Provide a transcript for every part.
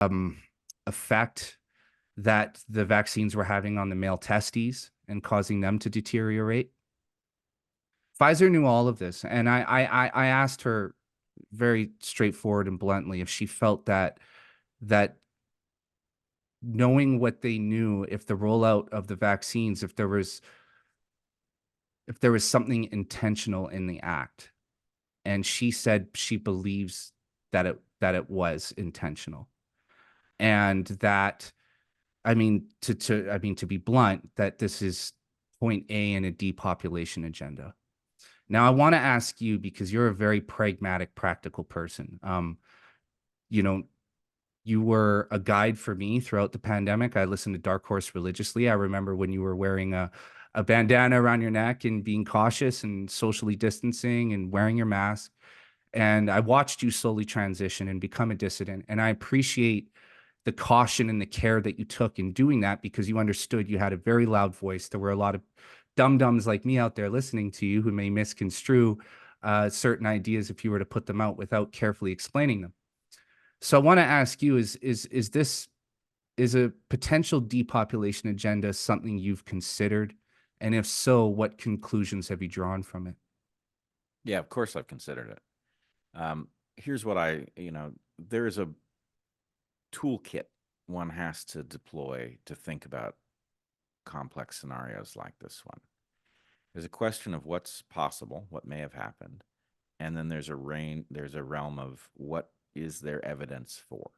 um, effect that the vaccines were having on the male testes and causing them to deteriorate. Pfizer knew all of this, and I asked her very straightforward and bluntly if she felt that knowing what they knew, if the rollout of the vaccines, if there was something intentional in the act. And she said she believes that it was intentional. And that, to be blunt, that this is point A in a depopulation agenda. Now, I want to ask you, because you're a very pragmatic, practical person. You know, you were a guide for me throughout the pandemic. I listened to Dark Horse religiously. I remember when you were wearing a bandana around your neck and being cautious and socially distancing and wearing your mask. And I watched you slowly transition and become a dissident. And I appreciate the caution and the care that you took in doing that, because you understood you had a very loud voice. There were a lot of dum-dums like me out there listening to you who may misconstrue certain ideas if you were to put them out without carefully explaining them. So I want to ask you, is a potential depopulation agenda something you've considered? And if so, what conclusions have you drawn from it? Yeah, of course I've considered it. Here's what there is a toolkit one has to deploy to think about complex scenarios like this one. There's a question of what's possible, what may have happened, and then there's a realm of what is there evidence for.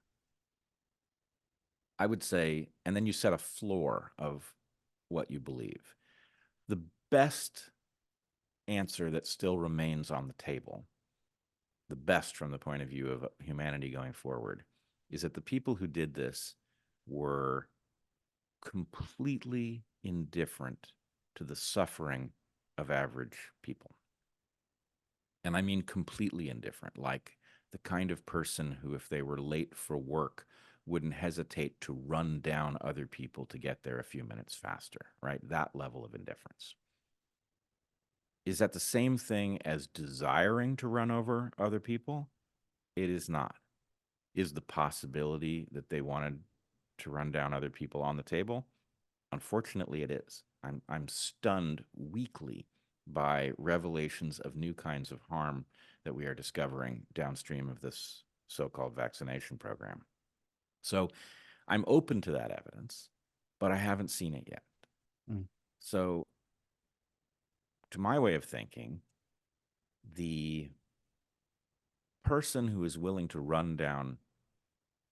I would say, and then you set a floor of what you believe. The best answer that still remains on the table, the best from the point of view of humanity going forward, is that the people who did this were completely indifferent to the suffering of average people. And I mean completely indifferent, like the kind of person who, if they were late for work, wouldn't hesitate to run down other people to get there a few minutes faster, right? That level of indifference. Is that the same thing as desiring to run over other people? It is not. Is the possibility that they wanted to run down other people on the table? Unfortunately, it is. I'm stunned weekly by revelations of new kinds of harm that we are discovering downstream of this so-called vaccination program. So I'm open to that evidence, but I haven't seen it yet. Mm. So, to my way of thinking, the person who is willing to run down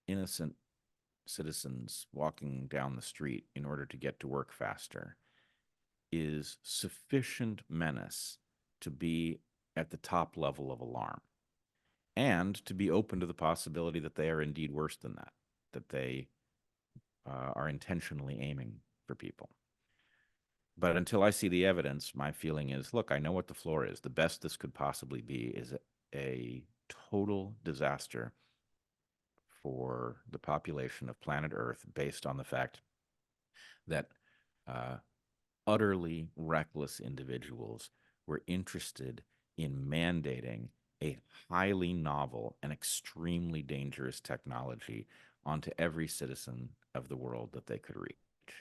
innocent citizens walking down the street in order to get to work faster is sufficient menace to be at the top level of alarm, and to be open to the possibility that they are indeed worse than that, that they are intentionally aiming for people. But until I see the evidence, my feeling is, look, I know what the floor is. The best this could possibly be is a total disaster for the population of planet Earth, based on the fact that utterly reckless individuals were interested in mandating a highly novel and extremely dangerous technology onto every citizen of the world that they could reach.